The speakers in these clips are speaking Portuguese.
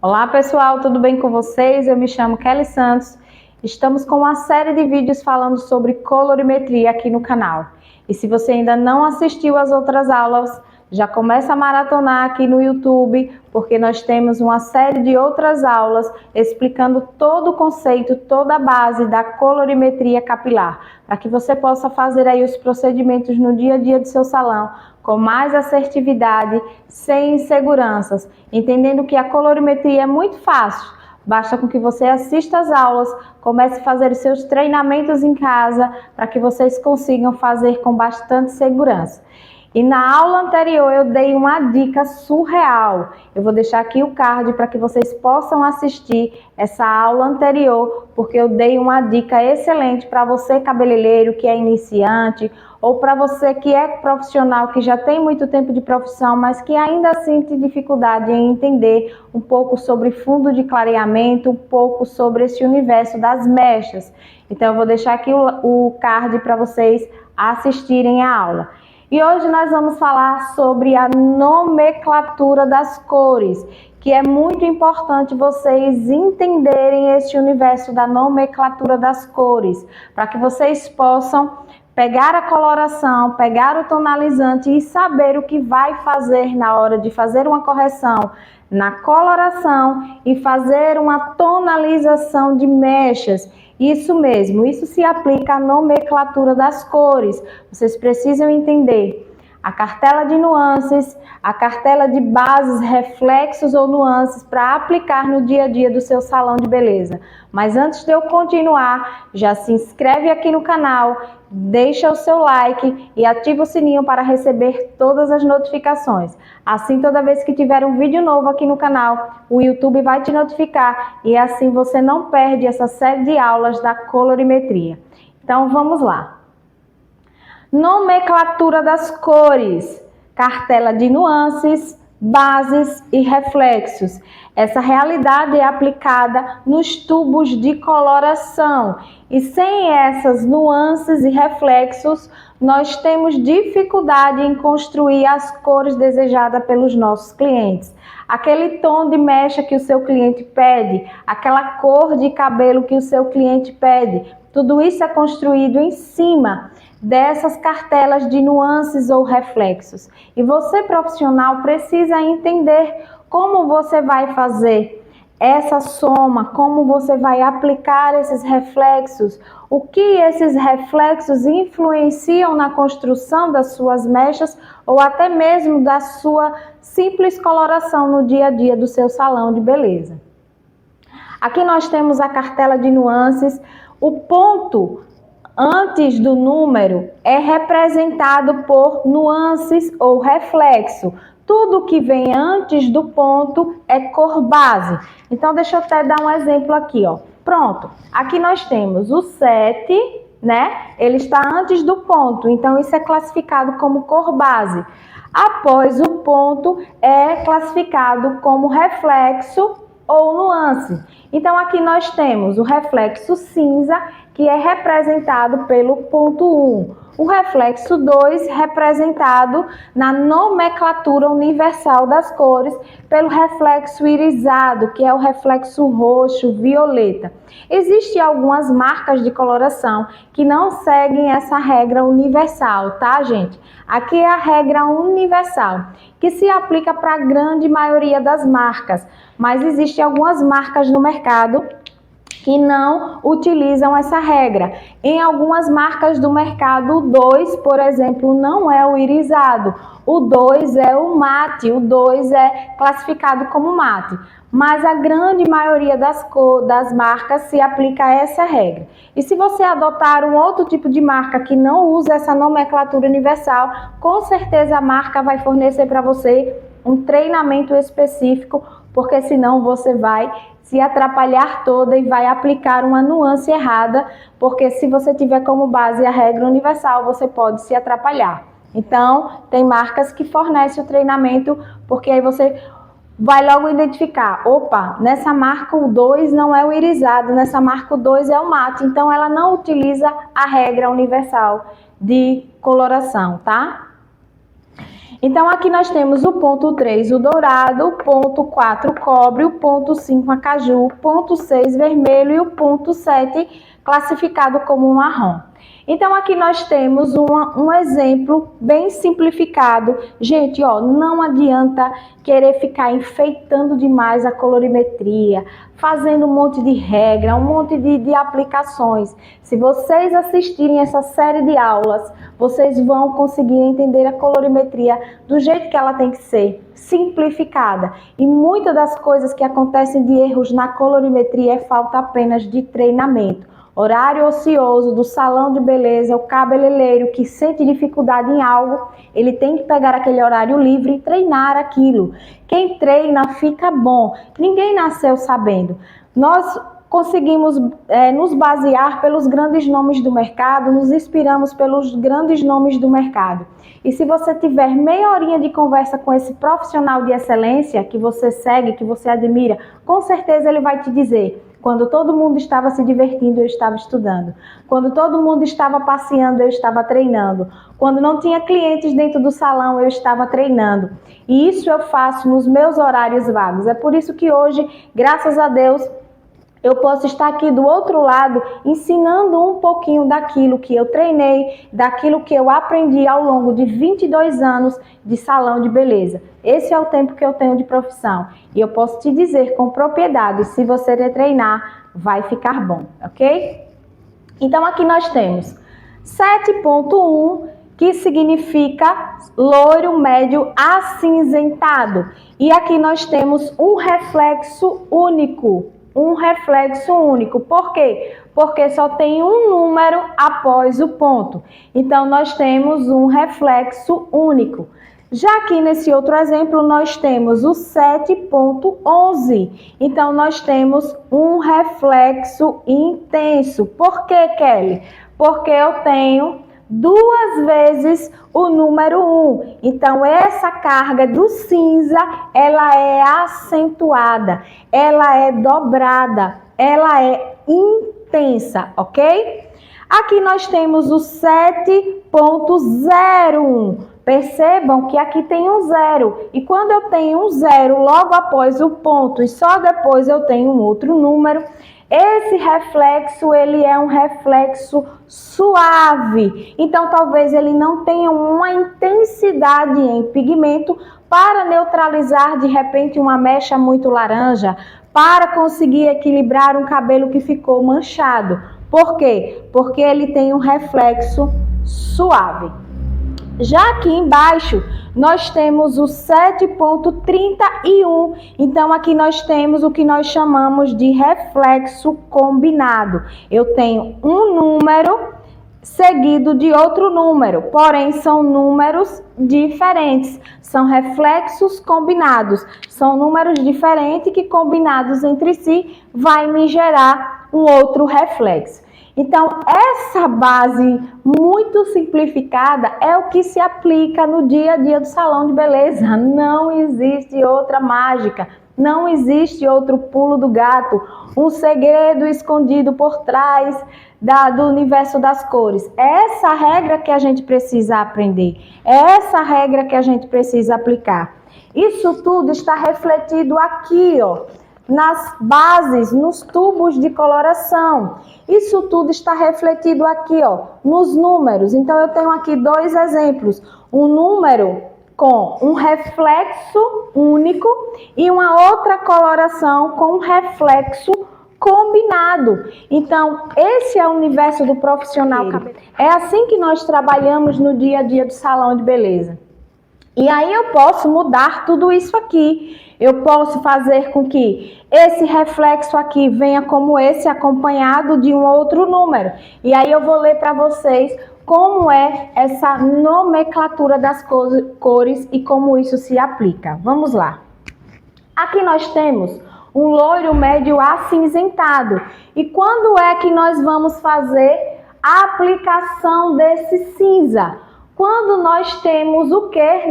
Olá pessoal, tudo bem com vocês? Eu me chamo Kelly Santos. Estamos com uma série de vídeos falando sobre colorimetria aqui no canal. E se você ainda não assistiu às outras aulas, já começa a maratonar aqui no YouTube, porque nós temos uma série de outras aulas explicando todo o conceito, toda a base da colorimetria capilar, para que você possa fazer aí os procedimentos no dia a dia do seu salão com mais assertividade, sem inseguranças, entendendo que a colorimetria é muito fácil. Basta com que você assista às aulas, comece a fazer os seus treinamentos em casa, para que vocês consigam fazer com bastante segurança. E na aula anterior eu dei uma dica surreal. Eu vou deixar aqui o card para que vocês possam assistir essa aula anterior, porque eu dei uma dica excelente para você cabeleireiro que é iniciante, ou para você que é profissional, que já tem muito tempo de profissão, mas que ainda sente dificuldade em entender um pouco sobre fundo de clareamento, um pouco sobre esse universo das mechas. Então eu vou deixar aqui o card para vocês assistirem a aula. E hoje nós vamos falar sobre a nomenclatura das cores, que é muito importante vocês entenderem este universo da nomenclatura das cores, para que vocês possam pegar a coloração, pegar o tonalizante e saber o que vai fazer na hora de fazer uma correção na coloração e fazer uma tonalização de mechas. Isso mesmo, isso se aplica à nomenclatura das cores. Vocês precisam entender a cartela de nuances, a cartela de bases, reflexos ou nuances para aplicar no dia a dia do seu salão de beleza. Mas antes de eu continuar, já se inscreve aqui no canal, deixa o seu like e ativa o sininho para receber todas as notificações. Assim, toda vez que tiver um vídeo novo aqui no canal, o YouTube vai te notificar e assim você não perde essa série de aulas da colorimetria. Então vamos lá. Nomenclatura das cores, cartela de nuances, bases e reflexos. Essa realidade é aplicada nos tubos de coloração e sem essas nuances e reflexos, nós temos dificuldade em construir as cores desejadas pelos nossos clientes. Aquele tom de mecha que o seu cliente pede, aquela cor de cabelo que o seu cliente pede, tudo isso é construído em cima dessas cartelas de nuances ou reflexos. E você, profissional, precisa entender como você vai fazer essa soma, como você vai aplicar esses reflexos, o que esses reflexos influenciam na construção das suas mechas ou até mesmo da sua simples coloração no dia a dia do seu salão de beleza. Aqui nós temos a cartela de nuances. O ponto antes do número é representado por nuances ou reflexo. Tudo que vem antes do ponto é cor base. Então, deixa eu até dar um exemplo aqui, ó. Pronto. Aqui nós temos o 7, né? Ele está antes do ponto, então isso é classificado como cor base. Após o ponto, é classificado como reflexo ou nuance. Então, aqui nós temos o reflexo cinza, que é representado pelo ponto 1. O reflexo 2, representado na nomenclatura universal das cores, pelo reflexo irisado, que é o reflexo roxo, violeta. Existem algumas marcas de coloração que não seguem essa regra universal, tá, gente? Aqui é a regra universal, que se aplica para a grande maioria das marcas, mas existem algumas marcas no mercado que não utilizam essa regra. Em algumas marcas do mercado, o 2, por exemplo, não é o irisado. O 2 é o mate, o 2 é classificado como mate. Mas a grande maioria das marcas se aplica a essa regra. E se você adotar um outro tipo de marca que não usa essa nomenclatura universal, com certeza a marca vai fornecer para você um treinamento específico, porque senão você vai se atrapalhar toda e vai aplicar uma nuance errada, porque se você tiver como base a regra universal, você pode se atrapalhar. Então, tem marcas que fornecem o treinamento, porque aí você vai logo identificar, opa, nessa marca o 2 não é o irisado, nessa marca o 2 é o mate, então ela não utiliza a regra universal de coloração, tá? Então, aqui nós temos o ponto 3, o dourado, o ponto 4, cobre, o ponto 5, acaju, o ponto 6, vermelho e o ponto 7, classificado como marrom. Então, aqui nós temos um exemplo bem simplificado. Gente, ó, não adianta querer ficar enfeitando demais a colorimetria, fazendo um monte de regra, um monte de aplicações. Se vocês assistirem essa série de aulas, vocês vão conseguir entender a colorimetria do jeito que ela tem que ser, simplificada. E muitas das coisas que acontecem de erros na colorimetria é falta apenas de treinamento. Horário ocioso do salão de beleza, o cabeleireiro que sente dificuldade em algo, ele tem que pegar aquele horário livre e treinar aquilo. Quem treina fica bom. Ninguém nasceu sabendo. Nós conseguimos nos basear pelos grandes nomes do mercado, nos inspiramos pelos grandes nomes do mercado. E se você tiver meia horinha de conversa com esse profissional de excelência que você segue, que você admira, com certeza ele vai te dizer: quando todo mundo estava se divertindo, eu estava estudando. Quando todo mundo estava passeando, eu estava treinando. Quando não tinha clientes dentro do salão, eu estava treinando. E isso eu faço nos meus horários vagos. É por isso que hoje, graças a Deus, eu posso estar aqui do outro lado ensinando um pouquinho daquilo que eu treinei, daquilo que eu aprendi ao longo de 22 anos de salão de beleza. Esse é o tempo que eu tenho de profissão. E eu posso te dizer com propriedade, se você treinar, vai ficar bom, ok? Então aqui nós temos 7.1, que significa loiro médio acinzentado. E aqui nós temos um reflexo único. Um reflexo único. Por quê? Porque só tem um número após o ponto. Então, nós temos um reflexo único. Já aqui nesse outro exemplo, nós temos o 7.11. Então, nós temos um reflexo intenso. Por quê, Kelly? Porque eu tenho 2 vezes o número 1. Então, essa carga do cinza, ela é acentuada, ela é dobrada, ela é intensa, ok? Aqui nós temos o 7.01. Percebam que aqui tem um 0. E quando eu tenho um 0 logo após o ponto e só depois eu tenho um outro número, esse reflexo, ele é um reflexo suave. Então, talvez ele não tenha uma intensidade em pigmento para neutralizar, de repente, uma mecha muito laranja, para conseguir equilibrar um cabelo que ficou manchado. Por quê? Porque ele tem um reflexo suave. Já aqui embaixo, nós temos o 7.31. Então, aqui nós temos o que nós chamamos de reflexo combinado. Eu tenho um número seguido de outro número, porém são números diferentes. São reflexos combinados. São números diferentes que, combinados entre si, vai me gerar um outro reflexo. Então, essa base muito simplificada é o que se aplica no dia a dia do salão de beleza. Não existe outra mágica, não existe outro pulo do gato, um segredo escondido por trás do universo das cores. É essa regra que a gente precisa aprender, é essa regra que a gente precisa aplicar. Isso tudo está refletido aqui, ó, nas bases, nos tubos de coloração. Isso tudo está refletido aqui, ó, nos números. Então, eu tenho aqui 2 exemplos. Um número com um reflexo único e uma outra coloração com um reflexo combinado. Então, esse é o universo do profissional. É assim que nós trabalhamos no dia a dia do salão de beleza. E aí eu posso mudar tudo isso aqui. Eu posso fazer com que esse reflexo aqui venha como esse, acompanhado de um outro número. E aí eu vou ler para vocês como é essa nomenclatura das cores e como isso se aplica. Vamos lá. Aqui nós temos um loiro médio acinzentado. E quando é que nós vamos fazer a aplicação desse cinza? Quando nós temos o que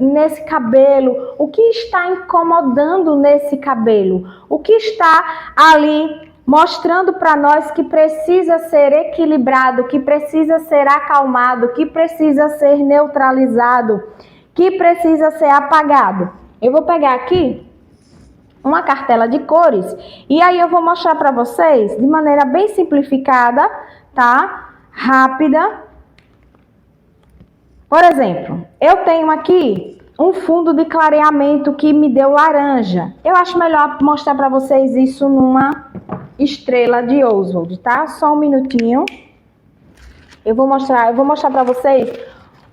nesse cabelo? O que está incomodando nesse cabelo? O que está ali mostrando para nós que precisa ser equilibrado, que precisa ser acalmado, que precisa ser neutralizado, que precisa ser apagado? Eu vou pegar aqui uma cartela de cores e aí eu vou mostrar para vocês de maneira bem simplificada, tá? Rápida. Por exemplo, eu tenho aqui um fundo de clareamento que me deu laranja. Eu acho melhor mostrar para vocês isso numa estrela de Oswald, tá? Só um minutinho. Eu vou mostrar para vocês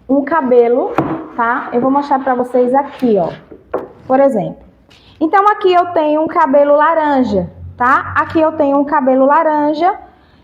um cabelo, tá? Eu vou mostrar para vocês aqui, ó. Por exemplo. Então, aqui eu tenho um cabelo laranja, tá? Aqui eu tenho um cabelo laranja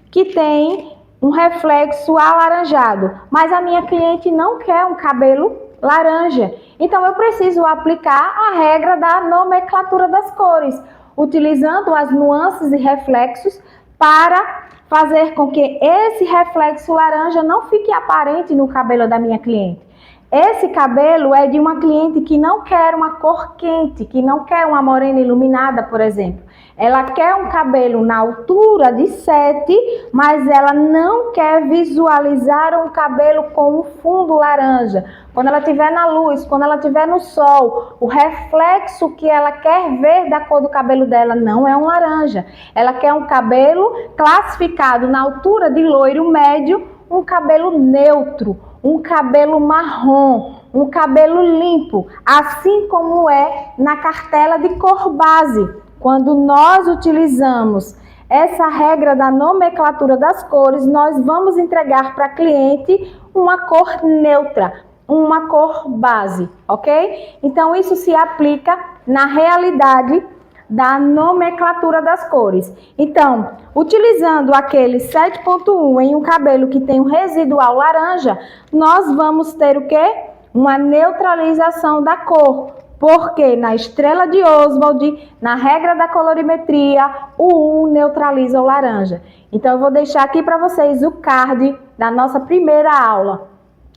que tem um reflexo alaranjado. Mas a minha cliente não quer um cabelo laranja. Então, eu preciso aplicar a regra da nomenclatura das cores, utilizando as nuances e reflexos para fazer com que esse reflexo laranja não fique aparente no cabelo da minha cliente. Esse cabelo é de uma cliente que não quer uma cor quente, que não quer uma morena iluminada, por exemplo. Ela quer um cabelo na altura de 7, mas ela não quer visualizar um cabelo com um fundo laranja. Quando ela estiver na luz, quando ela estiver no sol, o reflexo que ela quer ver da cor do cabelo dela não é um laranja. Ela quer um cabelo classificado na altura de loiro médio, um cabelo neutro, um cabelo marrom, um cabelo limpo, assim como é na cartela de cor base. Quando nós utilizamos essa regra da nomenclatura das cores, nós vamos entregar para a cliente uma cor neutra, uma cor base, ok? Então, isso se aplica na realidade da nomenclatura das cores. Então, utilizando aquele 7.1 em um cabelo que tem um residual laranja, nós vamos ter o quê? Uma neutralização da cor. Porque na estrela de Oswald, na regra da colorimetria, o 1 neutraliza o laranja. Então, eu vou deixar aqui para vocês o card da nossa primeira aula,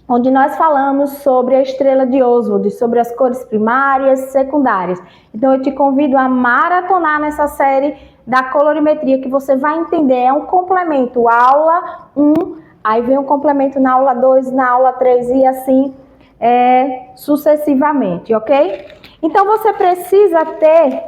onde nós falamos sobre a estrela de Oswald, sobre as cores primárias e secundárias. Então, eu te convido a maratonar nessa série da colorimetria, que você vai entender. É um complemento, aula 1, aí vem um complemento na aula 2, na aula 3 e assim sucessivamente, ok? Então, você precisa ter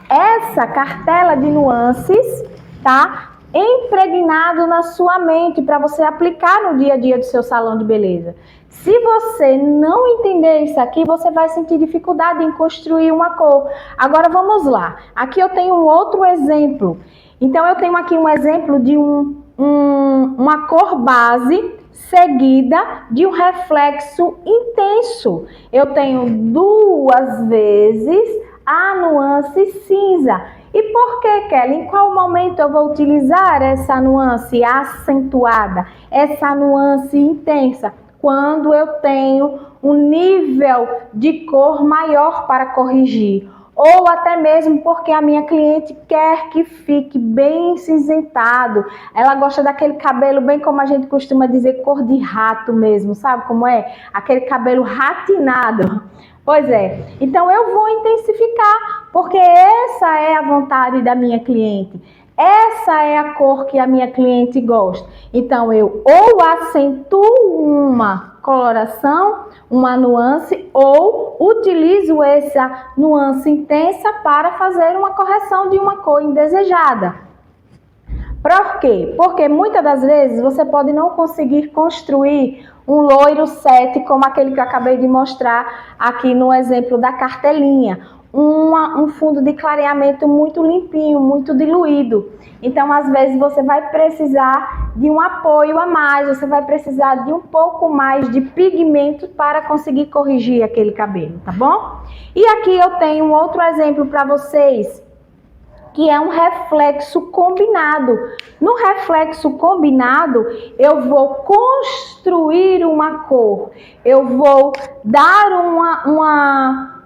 essa cartela de nuances, tá? Impregnado na sua mente para você aplicar no dia a dia do seu salão de beleza. Se você não entender isso aqui, você vai sentir dificuldade em construir uma cor. Agora vamos lá. Aqui eu tenho um outro exemplo. Então eu tenho aqui um exemplo de uma cor base seguida de um reflexo intenso. Eu tenho 2 vezes a nuance cinza. E por que, Kelly? Em qual momento eu vou utilizar essa nuance acentuada, essa nuance intensa? Quando eu tenho um nível de cor maior para corrigir. Ou até mesmo porque a minha cliente quer que fique bem cinzentado. Ela gosta daquele cabelo, bem como a gente costuma dizer, cor de rato mesmo, sabe como é? Aquele cabelo ratinado. Pois é, então eu vou intensificar, porque essa é a vontade da minha cliente. Essa é a cor que a minha cliente gosta. Então eu ou acentuo uma coloração, uma nuance, ou utilizo essa nuance intensa para fazer uma correção de uma cor indesejada. Por quê? Porque muitas das vezes você pode não conseguir construir um loiro 7, como aquele que eu acabei de mostrar aqui no exemplo da cartelinha. Um fundo de clareamento muito limpinho, muito diluído. Então, às vezes, você vai precisar de um apoio a mais, você vai precisar de um pouco mais de pigmento para conseguir corrigir aquele cabelo, tá bom? E aqui eu tenho um outro exemplo para vocês, que é um reflexo combinado. No reflexo combinado, eu vou construir uma cor, eu vou dar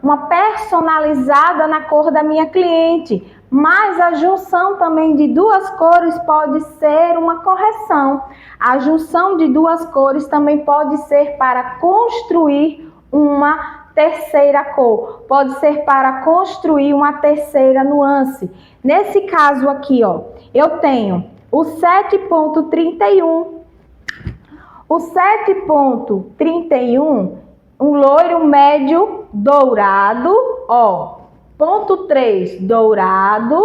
uma personalizada na cor da minha cliente, mas a junção também de 2 cores pode ser uma correção. A junção de 2 cores também pode ser para construir uma terceira cor, pode ser para construir uma terceira nuance. Nesse caso aqui, ó, eu tenho o 7.31. O 7.31, um loiro médio dourado, ó, ponto 3 dourado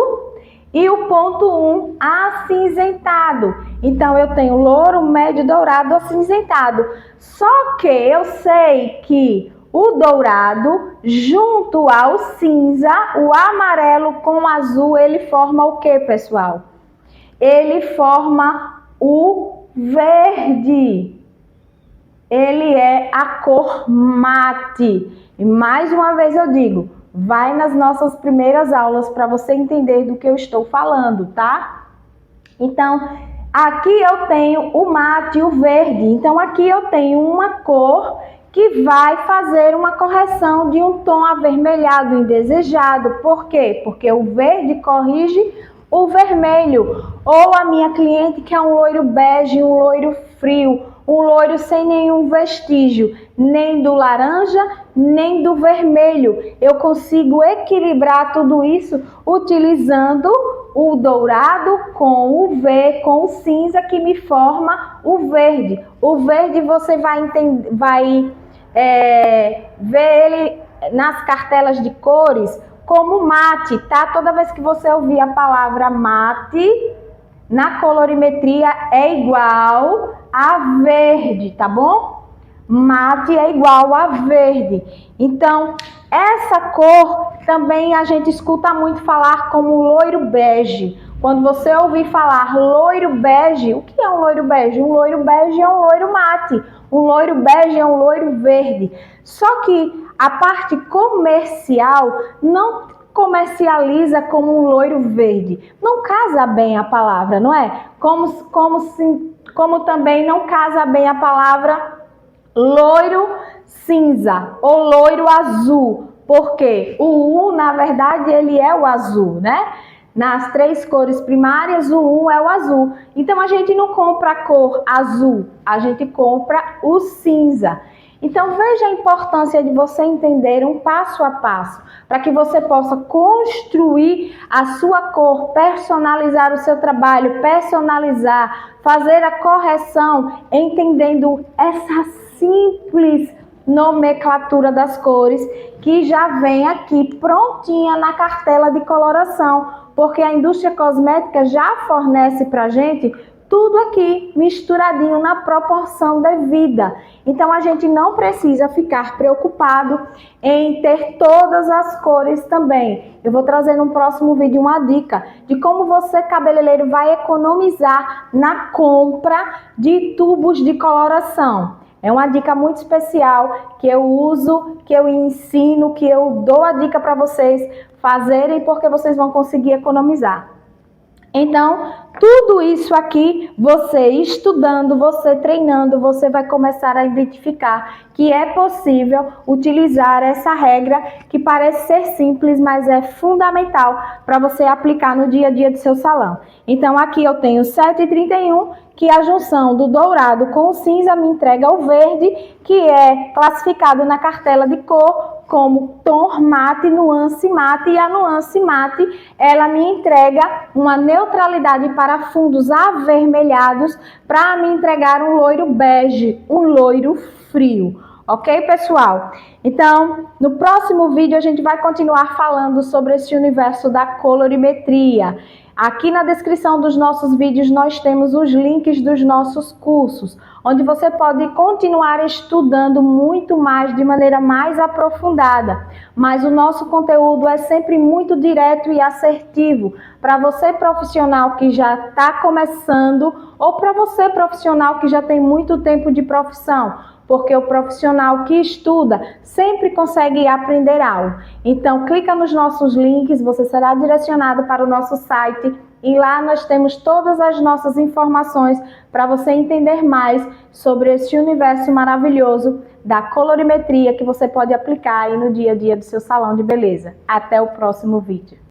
e o ponto 1 acinzentado. Então eu tenho loiro médio dourado acinzentado. Só que eu sei que o dourado junto ao cinza, o amarelo com o azul, ele forma o que, pessoal? Ele forma o verde. Ele é a cor mate. E mais uma vez eu digo, vai nas nossas primeiras aulas para você entender do que eu estou falando, tá? Então, aqui eu tenho o mate e o verde. Então, aqui eu tenho uma cor que vai fazer uma correção de um tom avermelhado indesejado. Por quê? Porque o verde corrige o vermelho. Ou a minha cliente que é um loiro bege, um loiro frio, um loiro sem nenhum vestígio, nem do laranja, nem do vermelho. Eu consigo equilibrar tudo isso utilizando o dourado com o com o cinza que me forma o verde. O verde você vai ver ele nas cartelas de cores como mate, tá? Toda vez que você ouvir a palavra mate, na colorimetria é igual a verde, tá bom? Mate é igual a verde. Então, essa cor também a gente escuta muito falar como loiro bege. Quando você ouvir falar loiro bege, o que é um loiro bege? Um loiro bege é um loiro mate. Um loiro bege é um loiro verde. Só que a parte comercial não comercializa como um loiro verde. Não casa bem a palavra, não é? Como também não casa bem a palavra loiro cinza ou loiro azul. Porque o 1, na verdade, ele é o azul, né? Nas 3 cores primárias, o 1 é o azul. Então, a gente não compra a cor azul, a gente compra o cinza. Então, veja a importância de você entender um passo a passo, para que você possa construir a sua cor, personalizar o seu trabalho, personalizar, fazer a correção, entendendo essa simples nomenclatura das cores que já vem aqui prontinha na cartela de coloração, porque a indústria cosmética já fornece para a gente tudo aqui misturadinho na proporção devida. Então a gente não precisa ficar preocupado em ter todas as cores também. Eu vou trazer no próximo vídeo uma dica de como você, cabeleireiro, vai economizar na compra de tubos de coloração. É uma dica muito especial que eu uso, que eu ensino, que eu dou a dica para vocês fazerem, porque vocês vão conseguir economizar. Então, tudo isso aqui, você estudando, você treinando, você vai começar a identificar que é possível utilizar essa regra que parece ser simples, mas é fundamental para você aplicar no dia a dia do seu salão. Então, aqui eu tenho 7,31, que a junção do dourado com o cinza me entrega o verde, que é classificado na cartela de cor como tom mate, nuance mate, e a nuance mate, ela me entrega uma neutralidade para fundos avermelhados, para me entregar um loiro bege, um loiro frio. Ok, pessoal? Então, no próximo vídeo a gente vai continuar falando sobre esse universo da colorimetria. Aqui na descrição dos nossos vídeos nós temos os links dos nossos cursos, onde você pode continuar estudando muito mais, de maneira mais aprofundada. Mas o nosso conteúdo é sempre muito direto e assertivo, para você profissional que já está começando ou para você profissional que já tem muito tempo de profissão. Porque o profissional que estuda sempre consegue aprender algo. Então, clica nos nossos links, você será direcionado para o nosso site e lá nós temos todas as nossas informações para você entender mais sobre esse universo maravilhoso da colorimetria que você pode aplicar aí no dia a dia do seu salão de beleza. Até o próximo vídeo.